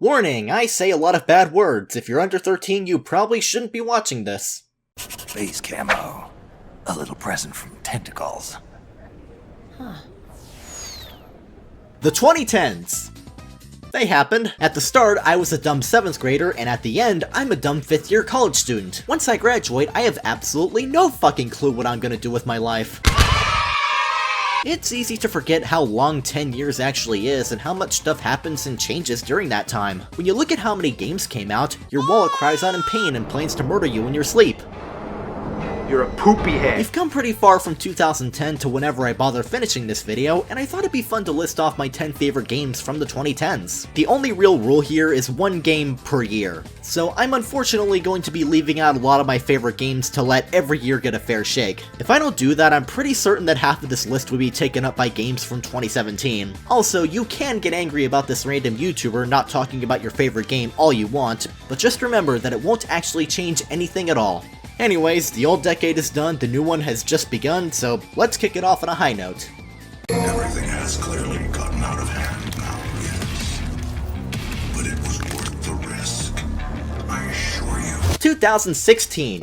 Warning, I say a lot of bad words. If you're under 13, you probably shouldn't be watching this. Base camo. A little present from Tentacles. The 2010s. They happened. At the start, I was a dumb 7th grader, and at the end, I'm a dumb 5th year college student. Once I graduate, I have absolutely no fucking clue what I'm gonna do with my life. It's easy to forget how long 10 years actually is and how much stuff happens and changes during that time. When you look at how many games came out, your wallet cries out in pain and plans to murder you in your sleep. You're a poopy head. We've come pretty far from 2010 to whenever I bother finishing this video, and I thought it'd be fun to list off my 10 favorite games from the 2010s. The only real rule here is one game per year, so I'm unfortunately going to be leaving out a lot of my favorite games to let every year get a fair shake. If I don't do that, I'm pretty certain that half of this list would be taken up by games from 2017. Also, you can get angry about this random YouTuber not talking about your favorite game all you want, but just remember that it won't actually change anything at all. Anyways, the old decade is done, the new one has just begun, so let's kick it off on a high note. Everything has clearly gotten out of hand now, yes. But it was worth the risk, I assure you. 2016.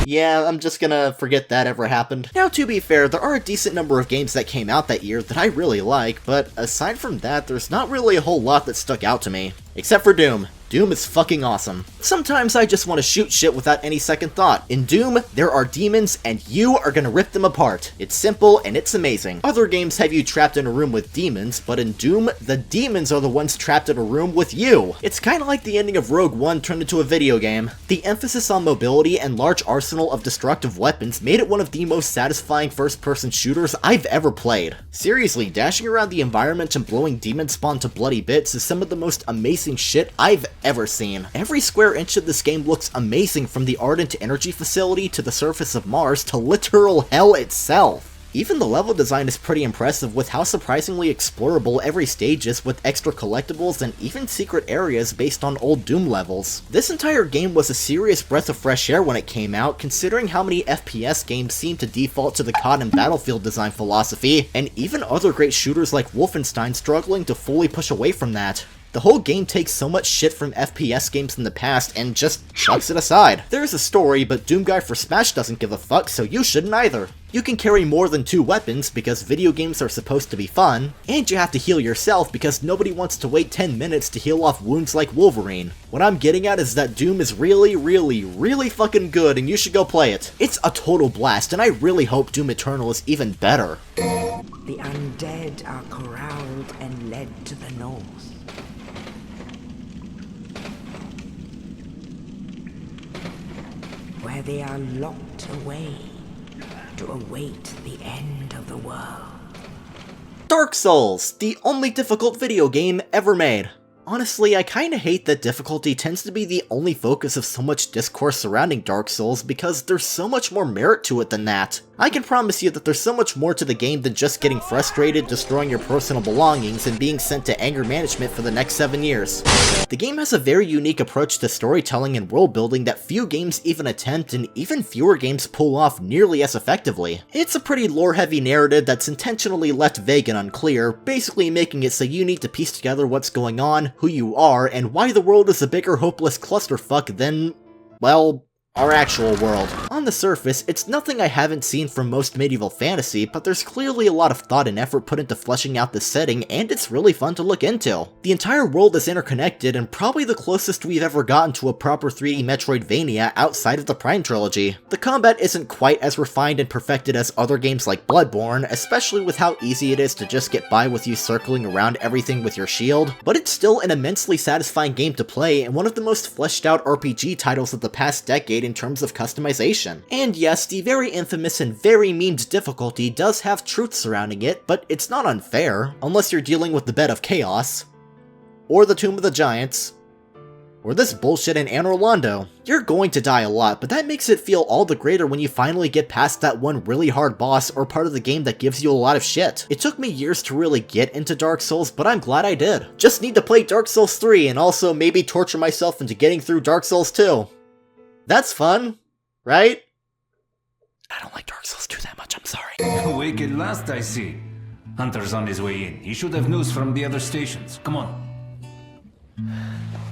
Yeah, I'm just gonna forget that ever happened. Now, to be fair, there are a decent number of games that came out that year that I really like, but aside from that, there's not really a whole lot that stuck out to me. Except for Doom. Doom is fucking awesome. Sometimes I just want to shoot shit without any second thought. In Doom, there are demons, and you are gonna rip them apart. It's simple, and it's amazing. Other games have you trapped in a room with demons, but in Doom, the demons are the ones trapped in a room with you. It's kinda like the ending of Rogue One turned into a video game. The emphasis on mobility and large arsenal of destructive weapons made it one of the most satisfying first-person shooters I've ever played. Seriously, dashing around the environment and blowing demon spawn to bloody bits is some of the most amazing shit I've ever seen. Every square inch of this game looks amazing, from the Ardent Energy Facility to the surface of Mars to literal hell itself. Even the level design is pretty impressive with how surprisingly explorable every stage is, with extra collectibles and even secret areas based on old Doom levels. This entire game was a serious breath of fresh air when it came out, considering how many FPS games seem to default to the COD and Battlefield design philosophy, and even other great shooters like Wolfenstein struggling to fully push away from that. The whole game takes so much shit from FPS games in the past and just chucks it aside. There's a story, but Doom Guy for Smash doesn't give a fuck, so you shouldn't either. You can carry more than 2 weapons because video games are supposed to be fun, and you have to heal yourself because nobody wants to wait 10 minutes to heal off wounds like Wolverine. What I'm getting at is that Doom is really fucking good, and you should go play it. It's a total blast, and I really hope Doom Eternal is even better. The undead are corralled and led to the north. Where they are locked away to await the end of the world. Dark Souls, the only difficult video game ever made. Honestly, I kinda hate that difficulty tends to be the only focus of so much discourse surrounding Dark Souls because there's so much more merit to it than that. I can promise you that there's so much more to the game than just getting frustrated, destroying your personal belongings, and being sent to anger management for the next 7 years. The game has a very unique approach to storytelling and world building that few games even attempt, and even fewer games pull off nearly as effectively. It's a pretty lore-heavy narrative that's intentionally left vague and unclear, basically making it so you need to piece together what's going on, who you are, and why the world is a bigger hopeless clusterfuck than, well, our actual world. On the surface, it's nothing I haven't seen from most medieval fantasy, but there's clearly a lot of thought and effort put into fleshing out this setting, and it's really fun to look into. The entire world is interconnected, and probably the closest we've ever gotten to a proper 3D Metroidvania outside of the Prime trilogy. The combat isn't quite as refined and perfected as other games like Bloodborne, especially with how easy it is to just get by with you circling around everything with your shield, but it's still an immensely satisfying game to play, and one of the most fleshed out RPG titles of the past decade in terms of customization. And yes, the very infamous and very memed difficulty does have truth surrounding it, but it's not unfair, unless you're dealing with the Bed of Chaos, or the Tomb of the Giants, or this bullshit in Anor Londo. You're going to die a lot, but that makes it feel all the greater when you finally get past that one really hard boss or part of the game that gives you a lot of shit. It took me years to really get into Dark Souls, but I'm glad I did. Just need to play Dark Souls 3 and also maybe torture myself into getting through Dark Souls 2. That's fun, right? I don't like Dark Souls 2 that much, I'm sorry. Awake at last, I see. Hunter's on his way in. He should have news from the other stations. Come on.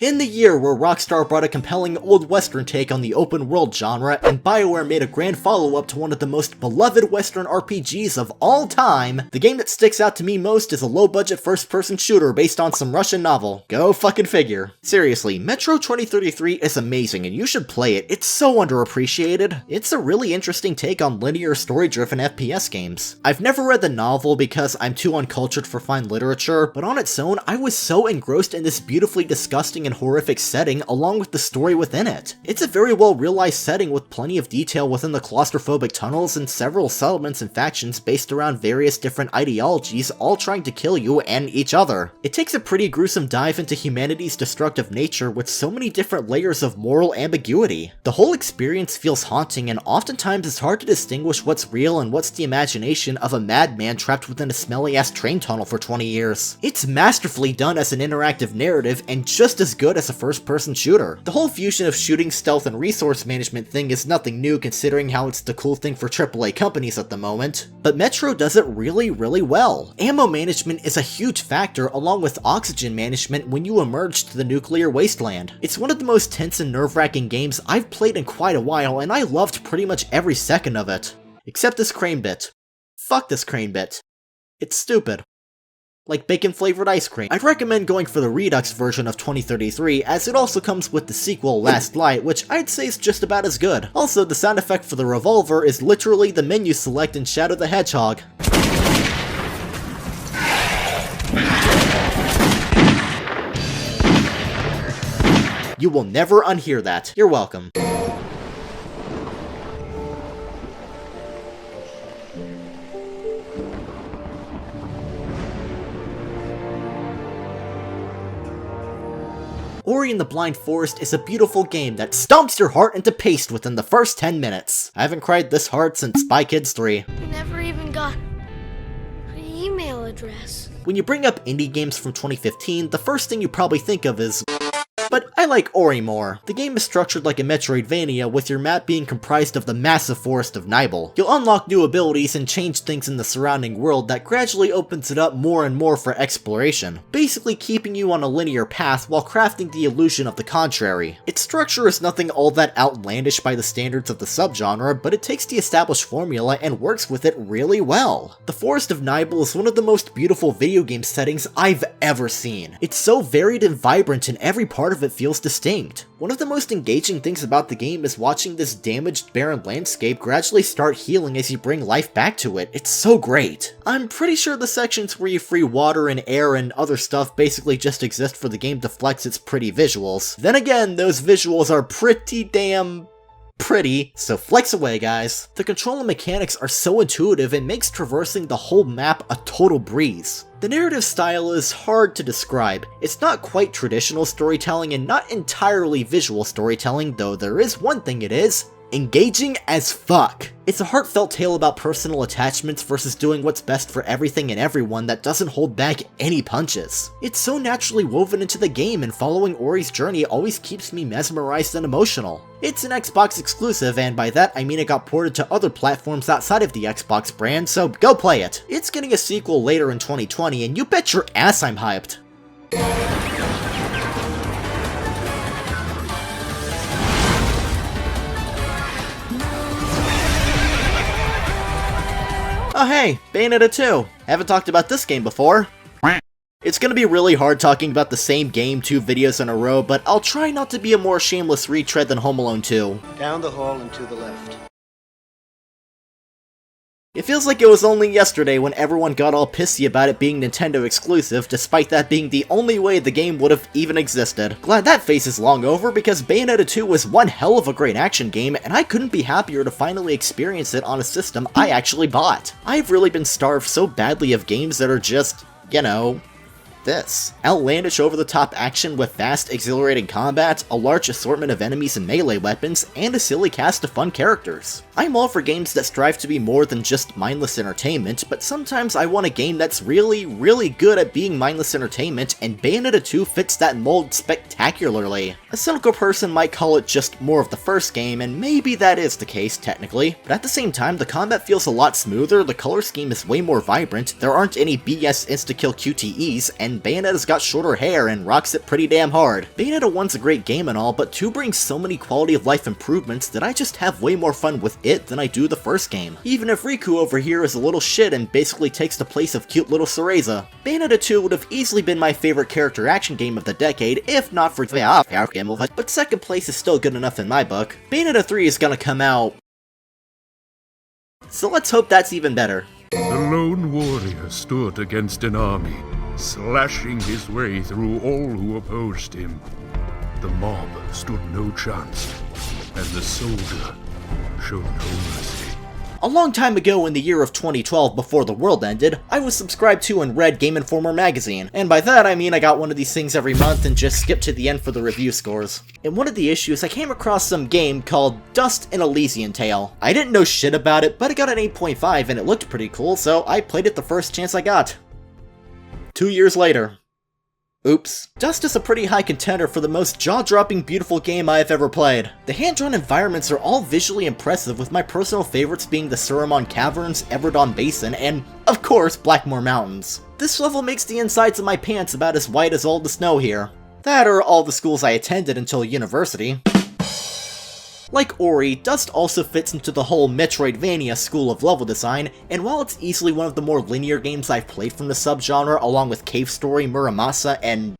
In the year where Rockstar brought a compelling old western take on the open world genre, and BioWare made a grand follow-up to one of the most beloved western RPGs of all time, the game that sticks out to me most is a low-budget first-person shooter based on some Russian novel. Go fucking figure. Seriously, Metro 2033 is amazing and you should play it, it's so underappreciated. It's a really interesting take on linear story-driven FPS games. I've never read the novel because I'm too uncultured for fine literature, but on its own, I was so engrossed in this beautifully disgusting and horrific setting along with the story within it. It's a very well realized setting with plenty of detail within the claustrophobic tunnels and several settlements and factions based around various different ideologies all trying to kill you and each other. It takes a pretty gruesome dive into humanity's destructive nature with so many different layers of moral ambiguity. The whole experience feels haunting and oftentimes it's hard to distinguish what's real and what's the imagination of a madman trapped within a smelly ass train tunnel for 20 years. It's masterfully done as an interactive narrative and just as good as a first-person shooter. The whole fusion of shooting, stealth, and resource management thing is nothing new considering how it's the cool thing for AAA companies at the moment, but Metro does it really well. Ammo management is a huge factor along with oxygen management when you emerge to the nuclear wasteland. It's one of the most tense and nerve-wracking games I've played in quite a while and I loved pretty much every second of it. Except this crane bit. Fuck this crane bit. It's stupid. Like bacon-flavored ice cream. I'd recommend going for the Redux version of 2033, as it also comes with the sequel Last Light, which I'd say is just about as good. Also, the sound effect for the revolver is literally the menu select in Shadow the Hedgehog. You will never unhear that. You're welcome. Ori and the Blind Forest is a beautiful game that stomps your heart into paste within the first 10 minutes. I haven't cried this hard since Spy Kids 3. We never even got an email address. When you bring up indie games from 2015, the first thing you probably think of is... But I like Ori more. The game is structured like a Metroidvania, with your map being comprised of the massive forest of Nibel. You'll unlock new abilities and change things in the surrounding world that gradually opens it up more and more for exploration, basically keeping you on a linear path while crafting the illusion of the contrary. Its structure is nothing all that outlandish by the standards of the subgenre, but it takes the established formula and works with it really well. The Forest of Nibel is one of the most beautiful video game settings I've ever seen. It's so varied and vibrant and every part of it feels distinct. One of the most engaging things about the game is watching this damaged, barren landscape gradually start healing as you bring life back to it. It's so great. I'm pretty sure the sections where you free water and air and other stuff basically just exist for the game to flex its pretty visuals. Then again, those visuals are pretty damn pretty, so flex away guys. The control and mechanics are so intuitive it makes traversing the whole map a total breeze. The narrative style is hard to describe. It's not quite traditional storytelling and not entirely visual storytelling, though there is one thing it is: engaging as fuck. It's a heartfelt tale about personal attachments versus doing what's best for everything and everyone that doesn't hold back any punches. It's so naturally woven into the game, and following Ori's journey always keeps me mesmerized and emotional. It's an Xbox exclusive, and by that I mean it got ported to other platforms outside of the Xbox brand, so go play it. It's getting a sequel later in 2020, and you bet your ass I'm hyped. Oh hey, Bayonetta 2. Haven't talked about this game before. It's gonna be really hard talking about the same game 2 videos in a row, but I'll try not to be a more shameless retread than Home Alone 2. Down the hall and to the left. It feels like it was only yesterday when everyone got all pissy about it being Nintendo exclusive, despite that being the only way the game would have even existed. Glad that phase is long over, because Bayonetta 2 was one hell of a great action game, and I couldn't be happier to finally experience it on a system I actually bought. I've really been starved so badly of games that are just, you know, this. Outlandish over-the-top action with fast, exhilarating combat, a large assortment of enemies and melee weapons, and a silly cast of fun characters. I'm all for games that strive to be more than just mindless entertainment, but sometimes I want a game that's really, really good at being mindless entertainment, and Bayonetta 2 fits that mold spectacularly. A cynical person might call it just more of the first game, and maybe that is the case, technically, but at the same time, the combat feels a lot smoother, the color scheme is way more vibrant, there aren't any BS insta-kill QTEs, and and Bayonetta's got shorter hair and rocks it pretty damn hard. Bayonetta 1's a great game and all, but 2 brings so many quality of life improvements that I just have way more fun with it than I do the first game. Even if Riku over here is a little shit and basically takes the place of cute little Cereza. Bayonetta 2 would have easily been my favorite character action game of the decade if not for but second place is still good enough in my book. Bayonetta 3 is gonna come out, so let's hope that's even better. The lone warrior stood against an army, slashing his way through all who opposed him. The mob stood no chance, and the soldier showed no mercy. A long time ago in the year of 2012, before the world ended, I was subscribed to and read Game Informer magazine, and by that I mean I got one of these things every month and just skipped to the end for the review scores. In one of the issues, I came across some game called Dust: An Elysian Tale. I didn't know shit about it, but it got an 8.5 and it looked pretty cool, so I played it the first chance I got. 2 years later. Oops. Dust is a pretty high contender for the most jaw-dropping beautiful game I have ever played. The hand-drawn environments are all visually impressive, with my personal favorites being the Suramon Caverns, Everdon Basin, and, of course, Blackmore Mountains. This level makes the insides of my pants about as white as all the snow here. That or all the schools I attended until university. Like Ori, Dust also fits into the whole Metroidvania school of level design, and while it's easily one of the more linear games I've played from the subgenre along with Cave Story, Muramasa, and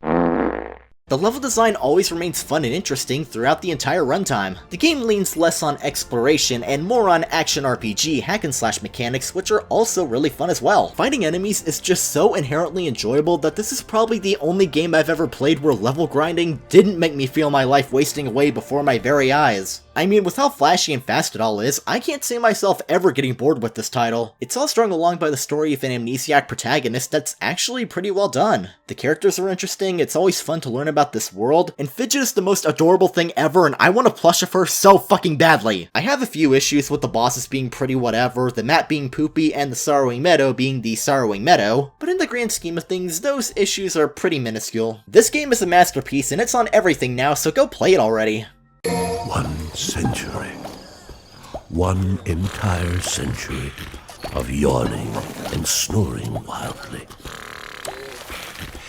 the level design always remains fun and interesting throughout the entire runtime. The game leans less on exploration and more on action RPG hack-and-slash mechanics, which are also really fun as well. Fighting enemies is just so inherently enjoyable that this is probably the only game I've ever played where level grinding didn't make me feel my life wasting away before my very eyes. I mean, with how flashy and fast it all is, I can't see myself ever getting bored with this title. It's all strung along by the story of an amnesiac protagonist that's actually pretty well done. The characters are interesting, it's always fun to learn about this world, and Fidget is the most adorable thing ever and I want a plush of her so fucking badly. I have a few issues with the bosses being pretty whatever, the map being poopy, and the Sorrowing Meadow being the Sorrowing Meadow, but in the grand scheme of things, those issues are pretty minuscule. This game is a masterpiece and it's on everything now, so go play it already. 1 century. 1 entire century of yawning and snoring wildly.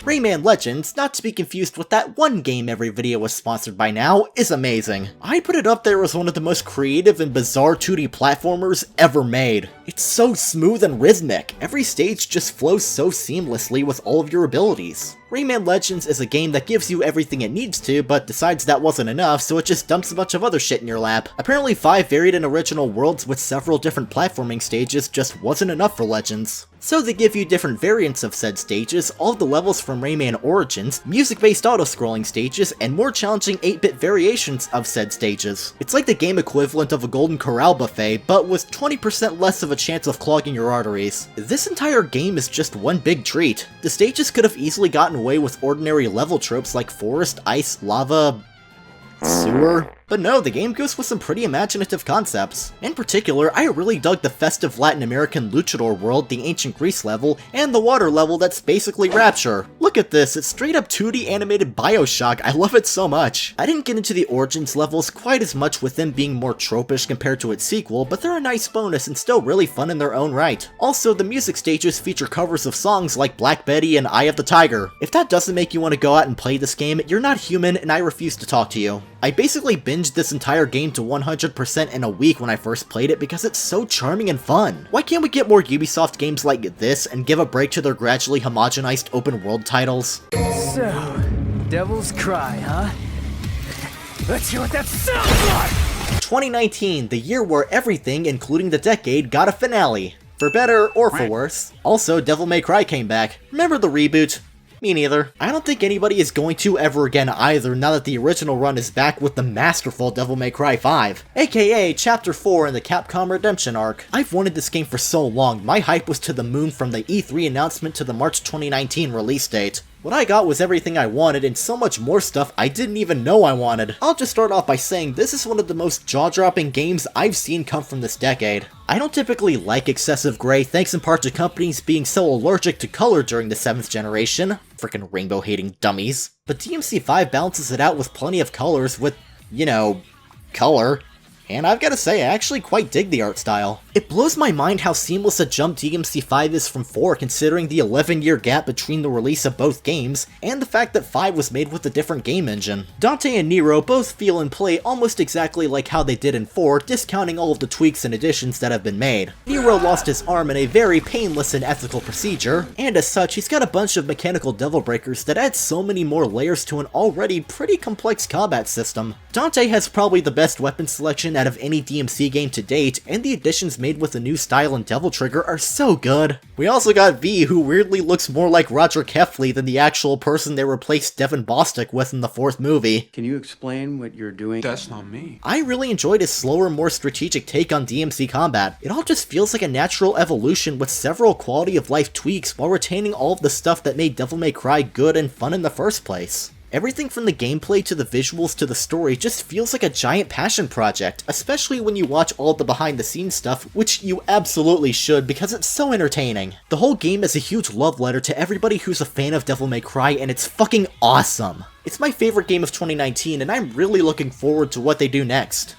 Rayman Legends, not to be confused with that one game every video was sponsored by now, is amazing. I put it up there as one of the most creative and bizarre 2D platformers ever made. It's so smooth and rhythmic, every stage just flows so seamlessly with all of your abilities. Rayman Legends is a game that gives you everything it needs to, but decides that wasn't enough, so it just dumps a bunch of other shit in your lap. Apparently 5 varied and original worlds with several different platforming stages just wasn't enough for Legends. So they give you different variants of said stages, all of the levels from Rayman Origins, music-based auto-scrolling stages, and more challenging 8-bit variations of said stages. It's like the game equivalent of a Golden Corral buffet, but with 20% less of a chance of clogging your arteries. This entire game is just one big treat. The stages could have easily gotten away with ordinary level tropes like forest, ice, lava, sewer. But no, the game goes with some pretty imaginative concepts. In particular, I really dug the festive Latin American luchador world, the ancient Greece level, and the water level that's basically Rapture. Look at this, it's straight up 2D animated Bioshock, I love it so much. I didn't get into the Origins levels quite as much with them being more tropish compared to its sequel, but they're a nice bonus and still really fun in their own right. Also, the music stages feature covers of songs like Black Betty and Eye of the Tiger. If that doesn't make you want to go out and play this game, you're not human and I refuse to talk to you. I basically binged this entire game to 100% in a week when I first played it because it's so charming and fun. Why can't we get more Ubisoft games like this and give a break to their gradually homogenized open world titles? So, Devil's Cry, huh? Let's hear what that sounds like! 2019, the year where everything, including the decade, got a finale. For better or for worse. Also, Devil May Cry came back. Remember the reboot? Me neither. I don't think anybody is going to ever again either now that the original run is back with the masterful Devil May Cry 5, aka Chapter 4 in the Capcom Redemption arc. I've wanted this game for so long, my hype was to the moon from the E3 announcement to the March 2019 release date. What I got was everything I wanted and so much more stuff I didn't even know I wanted. I'll just start off by saying this is one of the most jaw-dropping games I've seen come from this decade. I don't typically like excessive gray, thanks in part to companies being so allergic to color during the 7th generation. Frickin' rainbow-hating dummies. But DMC5 balances it out with plenty of colors with, you know, color. And I've gotta say, I actually quite dig the art style. It blows my mind how seamless a jump DMC5 is from 4 considering the 11-year gap between the release of both games, and the fact that 5 was made with a different game engine. Dante and Nero both feel and play almost exactly like how they did in 4, discounting all of the tweaks and additions that have been made. Nero lost his arm in a very painless and ethical procedure, and as such, he's got a bunch of mechanical devil breakers that add so many more layers to an already pretty complex combat system. Dante has probably the best weapon selection out of any DMC game to date, and the additions made with the new style and Devil Trigger are so good. We also got V, who weirdly looks more like Roger Kefley than the actual person they replaced Devin Bostick with in the 4th movie. Can you explain what you're doing? That's not me. I really enjoyed his slower, more strategic take on DMC combat. It all just feels like a natural evolution with several quality of life tweaks while retaining all of the stuff that made Devil May Cry good and fun in the first place. Everything from the gameplay to the visuals to the story just feels like a giant passion project, especially when you watch all the behind the scenes stuff, which you absolutely should because it's so entertaining. The whole game is a huge love letter to everybody who's a fan of Devil May Cry, and it's fucking awesome. It's my favorite game of 2019, and I'm really looking forward to what they do next.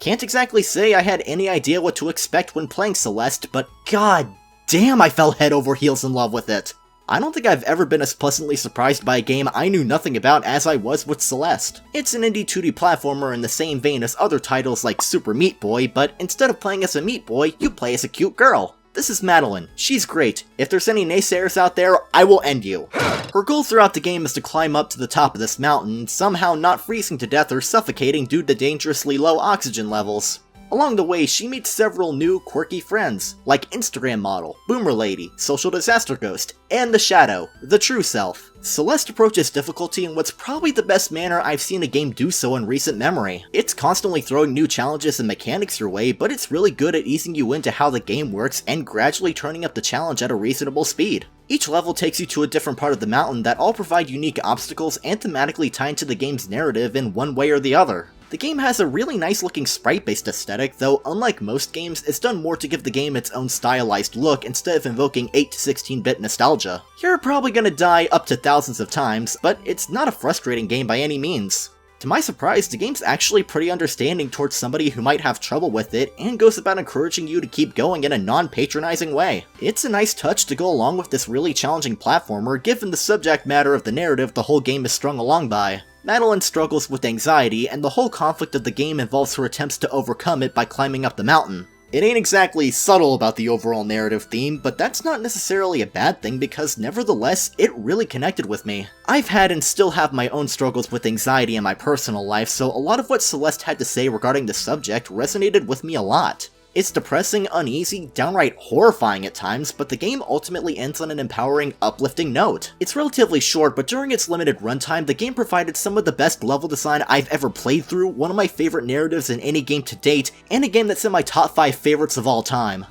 Can't exactly say I had any idea what to expect when playing Celeste, but god damn I fell head over heels in love with it. I don't think I've ever been as pleasantly surprised by a game I knew nothing about as I was with Celeste. It's an indie 2D platformer in the same vein as other titles like Super Meat Boy, but instead of playing as a meat boy, you play as a cute girl. This is Madeline. She's great. If there's any naysayers out there, I will end you. Her goal throughout the game is to climb up to the top of this mountain, somehow not freezing to death or suffocating due to dangerously low oxygen levels. Along the way, she meets several new, quirky friends, like Instagram model, Boomer Lady, Social Disaster Ghost, and the Shadow, the true self. Celeste approaches difficulty in what's probably the best manner I've seen a game do so in recent memory. It's constantly throwing new challenges and mechanics your way, but it's really good at easing you into how the game works and gradually turning up the challenge at a reasonable speed. Each level takes you to a different part of the mountain that all provide unique obstacles and thematically tie into the game's narrative in one way or the other. The game has a really nice looking sprite-based aesthetic, though unlike most games, it's done more to give the game its own stylized look instead of invoking 8 to 16-bit nostalgia. You're probably gonna die up to thousands of times, but it's not a frustrating game by any means. To my surprise, the game's actually pretty understanding towards somebody who might have trouble with it, and goes about encouraging you to keep going in a non-patronizing way. It's a nice touch to go along with this really challenging platformer, given the subject matter of the narrative the whole game is strung along by. Madeline struggles with anxiety, and the whole conflict of the game involves her attempts to overcome it by climbing up the mountain. It ain't exactly subtle about the overall narrative theme, but that's not necessarily a bad thing because nevertheless, it really connected with me. I've had and still have my own struggles with anxiety in my personal life, so a lot of what Celeste had to say regarding the subject resonated with me a lot. It's depressing, uneasy, downright horrifying at times, but the game ultimately ends on an empowering, uplifting note. It's relatively short, but during its limited runtime, the game provided some of the best level design I've ever played through, one of my favorite narratives in any game to date, and a game that's in my top 5 favorites of all time.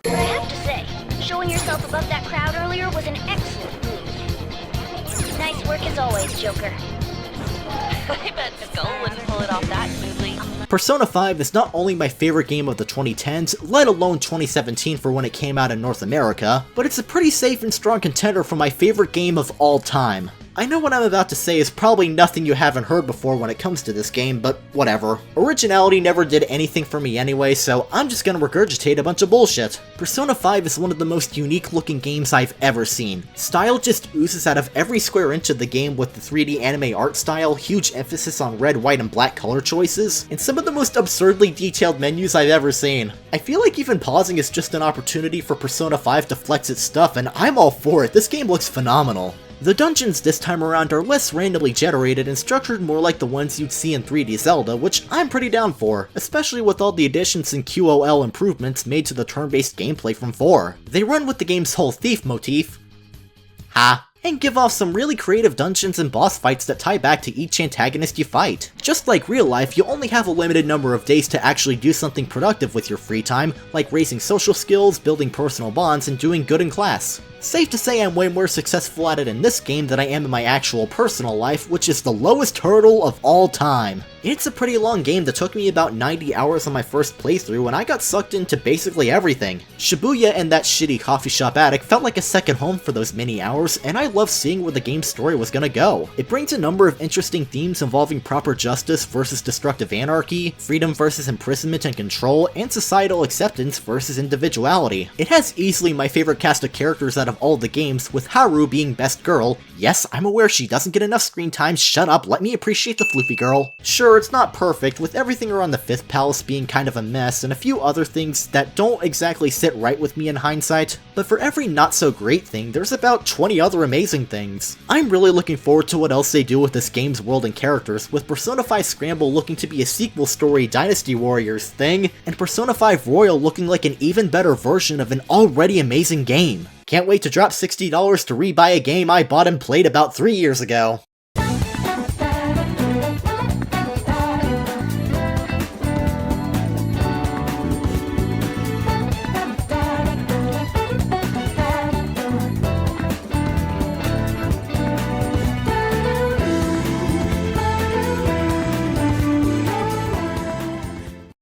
But I have to say, showing yourself above that crowd earlier was an excellent move. Nice work as always, Joker. I bet Skull wouldn't pull it off that smoothly. Persona 5 is not only my favorite game of the 2010s, let alone 2017 for when it came out in North America, but it's a pretty safe and strong contender for my favorite game of all time. I know what I'm about to say is probably nothing you haven't heard before when it comes to this game, but whatever. Originality never did anything for me anyway, so I'm just gonna regurgitate a bunch of bullshit. Persona 5 is one of the most unique looking games I've ever seen. Style just oozes out of every square inch of the game with the 3D anime art style, huge emphasis on red, white, and black color choices, and some of the most absurdly detailed menus I've ever seen. I feel like even pausing is just an opportunity for Persona 5 to flex its stuff, and I'm all for it. This game looks phenomenal. The dungeons this time around are less randomly generated and structured more like the ones you'd see in 3D Zelda, which I'm pretty down for, especially with all the additions and QOL improvements made to the turn-based gameplay from 4. They run with the game's whole thief motif, and give off some really creative dungeons and boss fights that tie back to each antagonist you fight. Just like real life, you only have a limited number of days to actually do something productive with your free time, like raising social skills, building personal bonds, and doing good in class. Safe to say I'm way more successful at it in this game than I am in my actual personal life, which is the lowest hurdle of all time. It's a pretty long game that took me about 90 hours on my first playthrough, and I got sucked into basically everything. Shibuya and that shitty coffee shop attic felt like a second home for those many hours, and I loved seeing where the game's story was gonna go. It brings a number of interesting themes involving proper justice versus destructive anarchy, freedom versus imprisonment and control, and societal acceptance versus individuality. It has easily my favorite cast of characters out of all the games, with Haru being best girl. Yes, I'm aware she doesn't get enough screen time, shut up, let me appreciate the floofy girl. Sure, it's not perfect, with everything around the 5th palace being kind of a mess, and a few other things that don't exactly sit right with me in hindsight, but for every not-so-great thing, there's about 20 other amazing things. I'm really looking forward to what else they do with this game's world and characters, with Persona 5 Scramble looking to be a sequel story Dynasty Warriors thing, and Persona 5 Royal looking like an even better version of an already amazing game. Can't wait to drop $60 to rebuy a game I bought and played about 3 years ago.